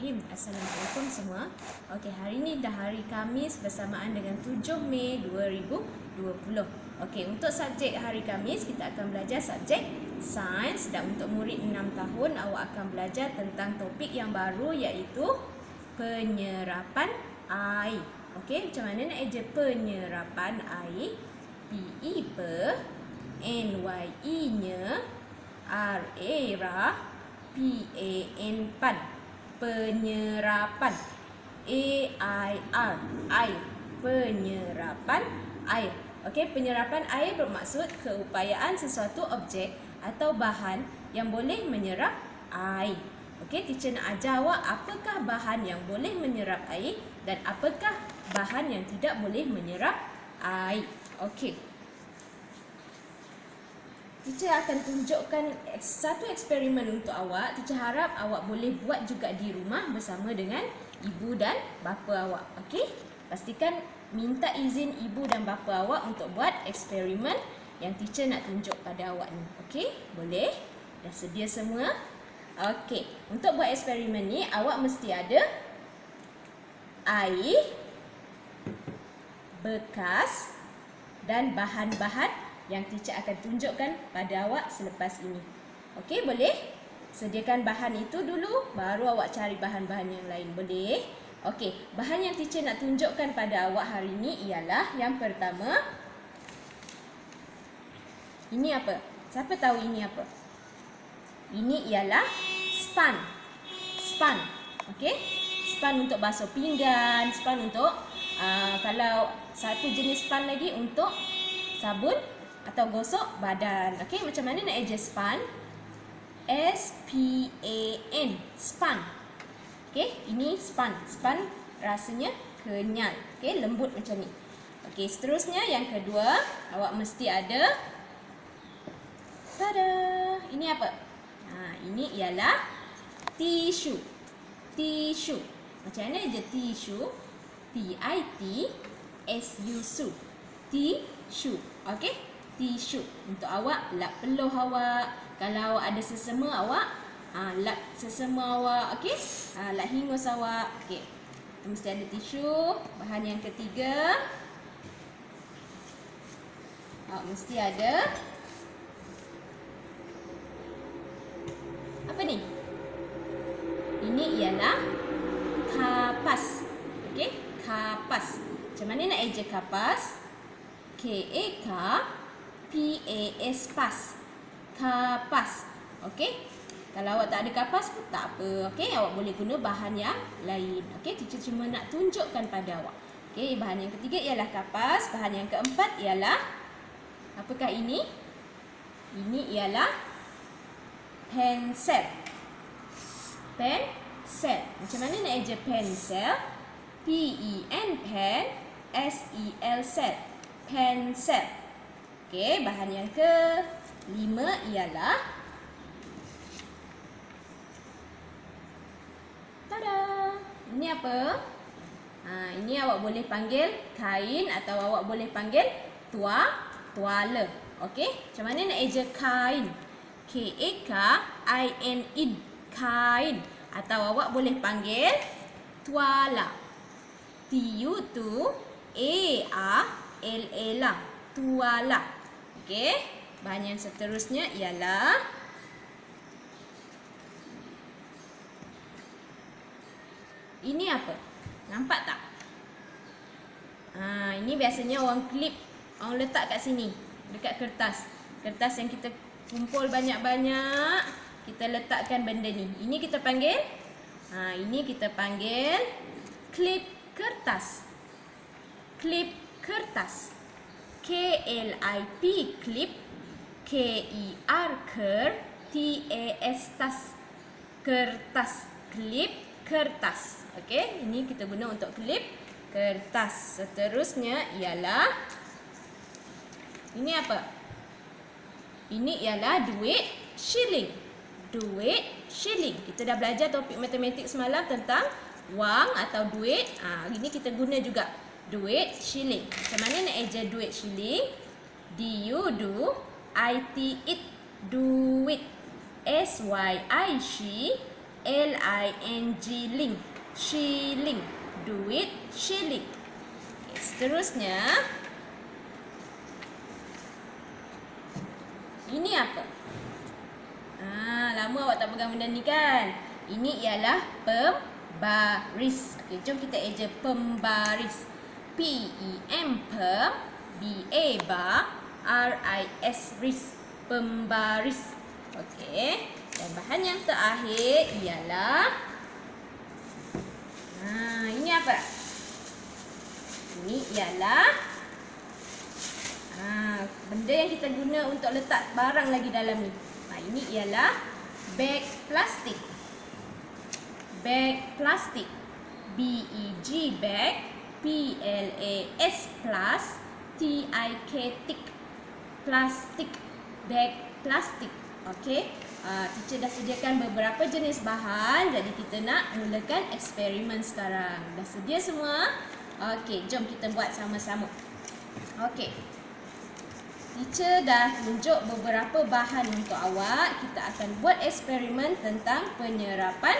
Bismillahirrahmanirrahim. Assalamualaikum semua. Okey, hari ini dah hari Khamis bersamaan dengan 7 Mei 2020. Okey, untuk subjek hari Khamis kita akan belajar subjek sains, dan untuk murid 6 tahun awak akan belajar tentang topik yang baru iaitu penyerapan air. Okey, macam mana nak eja penyerapan air? PE per, NYE-nya, RA PAN pan, penyerapan. AIR, air, penyerapan air. Okey, penyerapan air bermaksud keupayaan sesuatu objek atau bahan yang boleh menyerap air. Okey, teacher nak ajar awak apakah bahan yang boleh menyerap air dan apakah bahan yang tidak boleh menyerap air. Okey, teacher akan tunjukkan satu eksperimen untuk awak. Teacher harap awak boleh buat juga di rumah bersama dengan ibu dan bapa awak. Okey, pastikan minta izin ibu dan bapa awak untuk buat eksperimen yang teacher nak tunjuk pada awak ni. Okey, boleh? Dah sedia semua? Okey, untuk buat eksperimen ni awak mesti ada air, bekas dan bahan-bahan yang teacher akan tunjukkan pada awak selepas ini. Okey, boleh? Sediakan bahan itu dulu, baru awak cari bahan-bahan yang lain. Boleh? Okey, bahan yang teacher nak tunjukkan pada awak hari ini ialah yang pertama. Ini apa? Siapa tahu ini apa? Ini ialah span. Span. Okey? Span untuk basuh pinggan, span untuk kalau satu jenis span lagi untuk sabun atau gosok badan. Okey, macam mana nak eja span? S-P-A-N, span. Okey, ini span. Span rasanya kenyal. Okey, lembut macam ni. Okey, seterusnya yang kedua, awak mesti ada. Tada! Ini apa? Ini ialah tisu. Tisu. Macam mana eja tisu? T-I-T-S-U-S-U. Tisu. Okey? Tisu untuk awak lap peluh awak. Kalau ada sesama awak lap sesama awak. Okey, lap hingus awak. Okey, mesti ada tisu. Bahan yang ketiga, awak mesti ada apa ni? Ini ialah kapas. Okey, kapas. Macam mana nak eja kapas? K-A-K-P-A-S, pas. Kapas. Okey. Kalau awak tak ada kapas pun tak apa. Okey, awak boleh guna bahan yang lain. Okey, teacher cuma nak tunjukkan pada awak. Okey, bahan yang ketiga ialah kapas. Bahan yang keempat ialah, apakah ini? Ini ialah pensel. Pensel. Macam mana nak eja pensel? P-E-N, pen, S-E-L, sel. Pensel. Okey, bahan yang kelima ialah, tada! Ini apa? Ini awak boleh panggil kain atau awak boleh panggil tuala. Okey, macam mana nak eja kain? K-A-K-I-N-I, kain. Atau awak boleh panggil tuala. T-U-T-A-A-L-A, tuala. Okey, bahan yang seterusnya ialah ini apa? Nampak tak? Ini biasanya orang klip, orang letak kat sini, dekat kertas. Kertas yang kita kumpul banyak-banyak, kita letakkan benda ni. Ini kita panggil, ini kita panggil klip kertas. Klip kertas. K-L-I-P, klip. K-E-R, ker. T-A-S, tas. Kertas. Klip kertas. Okey, ini kita guna untuk klip kertas. Seterusnya ialah, ini apa? Ini ialah duit shilling. Duit shilling. Kita dah belajar topik matematik semalam tentang wang atau duit. Hari ni kita guna juga duit shilling. Macam mana nak eja duit shilling? D-U-D-I-T, it, duit. S-Y-I, she, L-I-N-G, link. Shilling. Duit shilling. Okay, seterusnya, ini apa? Lama awak tak pegang benda ni kan? Ini ialah pembaris. Okay, jom kita eja pembaris. P-E-M, pem, B-A, bar, R-I-S, ris. Pembaris. Okey. Dan bahan yang terakhir ialah ini apa? Ini ialah benda yang kita guna untuk letak barang lagi dalam ni. Ini ialah beg plastik. Beg plastik. B-E-G, bag. P-L-A-S, plus. T-I-K, tik. Plastik. Beg plastik. Okey. Teacher dah sediakan beberapa jenis bahan. Jadi kita nak mulakan eksperimen sekarang. Dah sedia semua? Okey, jom kita buat sama-sama. Okey. Teacher dah tunjuk beberapa bahan untuk awak. Kita akan buat eksperimen tentang penyerapan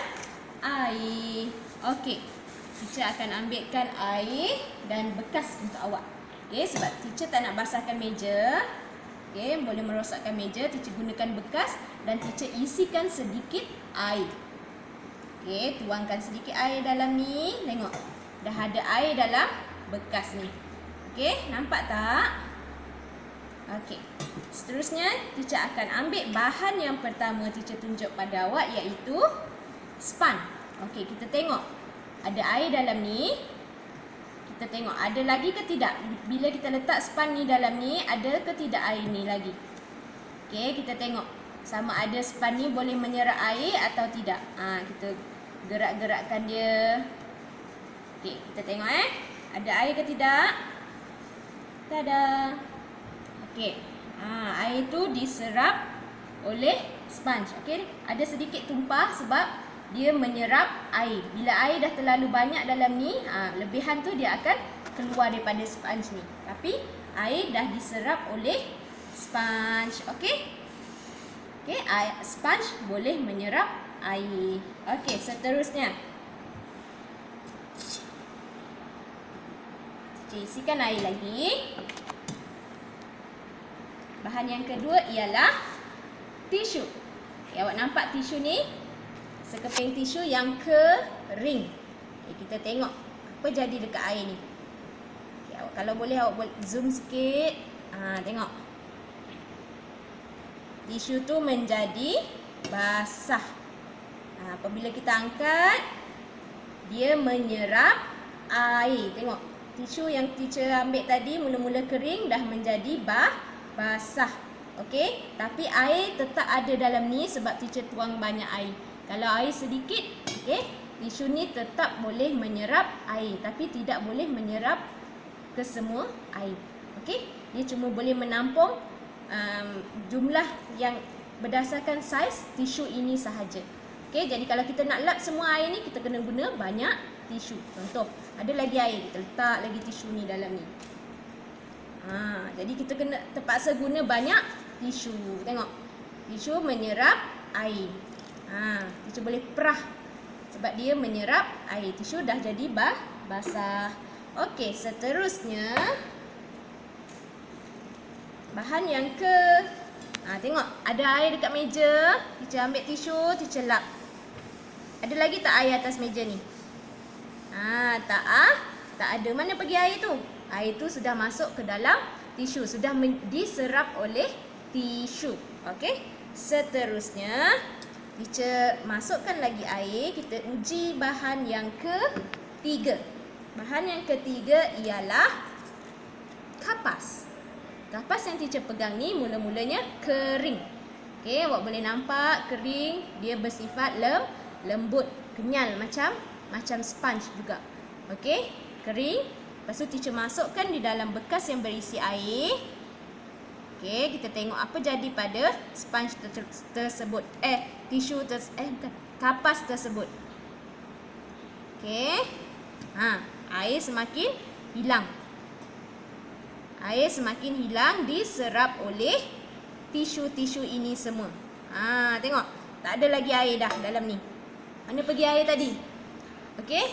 air. Okey. Teacher akan ambilkan air dan bekas untuk awak. Okey, sebab teacher tak nak basahkan meja. Okey, boleh merosakkan meja. Teacher gunakan bekas dan teacher isikan sedikit air. Okey, tuangkan sedikit air dalam ni. Tengok. Dah ada air dalam bekas ni. Okey, nampak tak? Okey. Seterusnya, teacher akan ambil bahan yang pertama teacher tunjuk pada awak, iaitu span. Okey, kita tengok. Ada air dalam ni. Kita tengok ada lagi ke tidak. Bila kita letak span ni dalam ni, ada ke tidak air ni lagi. Okey, kita tengok sama ada span ni boleh menyerap air atau tidak. Kita gerak-gerakkan dia. Okey, kita tengok ada air ke tidak. Tada. Okey. Air tu diserap oleh sponge. Okey, ada sedikit tumpah sebab dia menyerap air. Bila air dah terlalu banyak dalam ni, lebihan tu dia akan keluar daripada sponge ni. Tapi air dah diserap oleh sponge. Okey? Okey, sponge boleh menyerap air. Okey, seterusnya. Kita isikan air lagi. Bahan yang kedua ialah tisu. Okay, awak nampak tisu ni? Sekeping tisu yang kering. Okay, kita tengok apa jadi dekat air ni. Okay, kalau boleh awak zoom sikit. Tengok. Tisu tu menjadi basah. Apabila kita angkat, dia menyerap air. Tengok. Tisu yang teacher ambil tadi mula-mula kering dah menjadi basah. Okey, tapi air tetap ada dalam ni sebab teacher tuang banyak air. Kalau air sedikit, okey, tisu ni tetap boleh menyerap air tapi tidak boleh menyerap ke semua air. Okey, dia cuma boleh menampung jumlah yang berdasarkan saiz tisu ini sahaja. Okey, jadi kalau kita nak lap semua air ni, kita kena guna banyak tisu. Contoh, ada lagi air, kita letak lagi tisu ni dalam ni. Jadi kita kena terpaksa guna banyak tisu. Tengok. Tisu menyerap air. Tisu boleh perah sebab dia menyerap air. Tisu dah jadi basah. Okey, seterusnya bahan yang tengok ada air dekat meja. Teacher ambil tisu, teacher lap. Ada lagi tak air atas meja ni? Tak ada. Mana pergi air tu? Air tu sudah masuk ke dalam tisu, sudah diserap oleh tisu. Okey. Seterusnya, teacher masukkan lagi air. Kita uji bahan yang ketiga. Bahan yang ketiga ialah kapas. Kapas yang teacher pegang ni mula-mulanya kering. Okey, awak boleh nampak kering, dia bersifat lembut, kenyal macam sponge juga. Okey, kering. Lepas tu teacher masukkan di dalam bekas yang berisi air. Okey, kita tengok apa jadi pada sponge tersebut. Kapas tersebut. Okey. Air semakin hilang. Air semakin hilang diserap oleh tisu-tisu ini semua. Tengok, tak ada lagi air dah dalam ni. Mana pergi air tadi? Okey.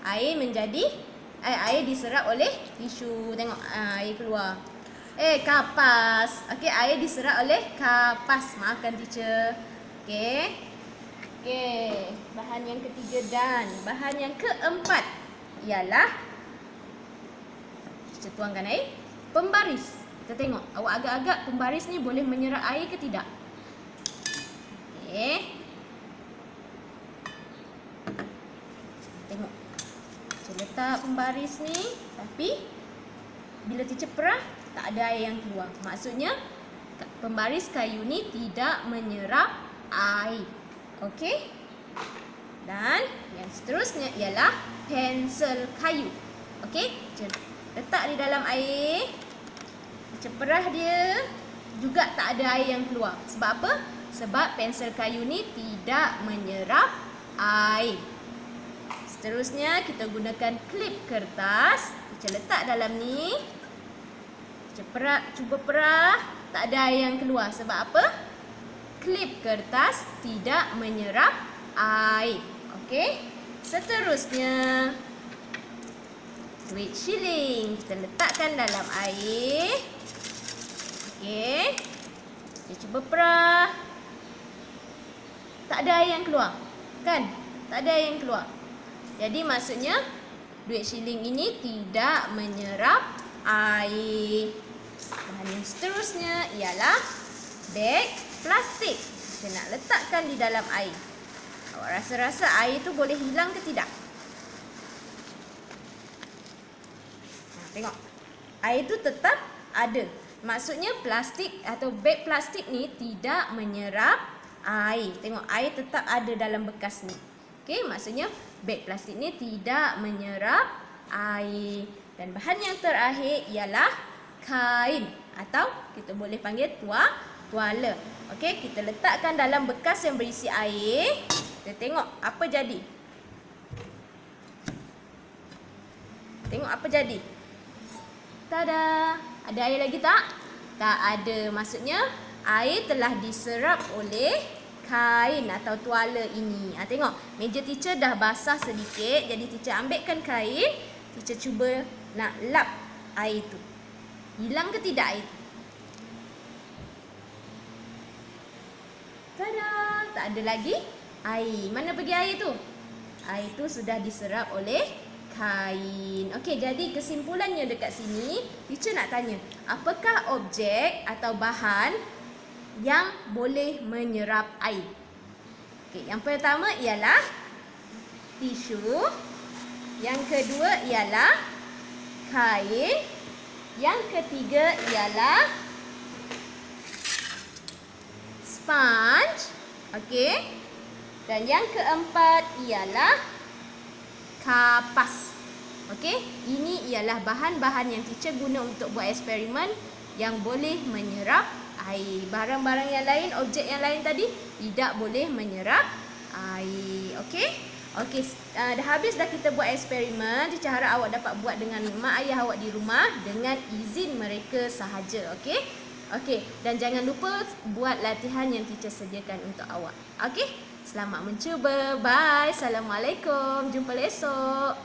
Air diserap oleh tisu. Tengok air keluar. Kapas. Okey, air diserap oleh kapas. Maafkan teacher. Okey. Bahan yang ketiga dan bahan yang keempat ialah kita tuangkan air pembaris. Kita tengok awak agak-agak pembaris ni boleh menyerap air ke tidak? Okey. Tengok. Saya letak pembaris ni, tapi bila teacher perah tak ada air yang keluar. Maksudnya pembaris kayu ni tidak menyerap air. Okey. Dan yang seterusnya ialah pensel kayu. Okey, letak di dalam air. Teacher perah dia juga tak ada air yang keluar. Sebab apa? Sebab pensel kayu ni tidak menyerap air. Seterusnya kita gunakan klip kertas. Kita letak dalam ni. Kita cuba perah. Tak ada air yang keluar. Sebab apa? Klip kertas tidak menyerap air. Okey. Seterusnya duit shilling. Kita letakkan dalam air. Okey. Kita cuba perah. Tak ada air yang keluar. Kan? Tak ada air yang keluar. Jadi maksudnya duit shilling ini tidak menyerap air. Bahan yang seterusnya ialah beg plastik. Kita nak letakkan di dalam air. Awak rasa-rasa air tu boleh hilang ke tidak? Tengok. Air tu tetap ada. Maksudnya plastik atau beg plastik ni tidak menyerap air. Tengok, air tetap ada dalam bekas ni. Okey, maksudnya beg plastik ni tidak menyerap air. Dan bahan yang terakhir ialah kain atau kita boleh panggil tuala. Okey, kita letakkan dalam bekas yang berisi air. Kita tengok apa jadi. Tengok apa jadi. Tada! Ada air lagi tak? Tak ada. Maksudnya air telah diserap oleh kain atau tuala ini. Tengok, meja teacher dah basah sedikit. Jadi teacher ambilkan kain. Teacher cuba nak lap air tu. Hilang ke tidak air tu? Tada! Tak ada lagi air. Mana pergi air tu? Air tu sudah diserap oleh kain. Okey, jadi kesimpulannya dekat sini, teacher nak tanya, apakah objek atau bahan yang boleh menyerap air? Okey, yang pertama ialah tisu. Yang kedua ialah kain. Yang ketiga ialah sponge. Okey. Dan yang keempat ialah kapas. Okey, ini ialah bahan-bahan yang teacher guna untuk buat eksperimen yang boleh menyerap air. Barang-barang yang lain, objek yang lain tadi tidak boleh menyerap air. Okey? Okey, dah habis dah kita buat eksperimen. Teacher harap awak dapat buat dengan mak ayah awak di rumah dengan izin mereka sahaja. Okey? Okey, dan jangan lupa buat latihan yang teacher sediakan untuk awak. Okey? Selamat mencuba. Bye. Assalamualaikum. Jumpa esok.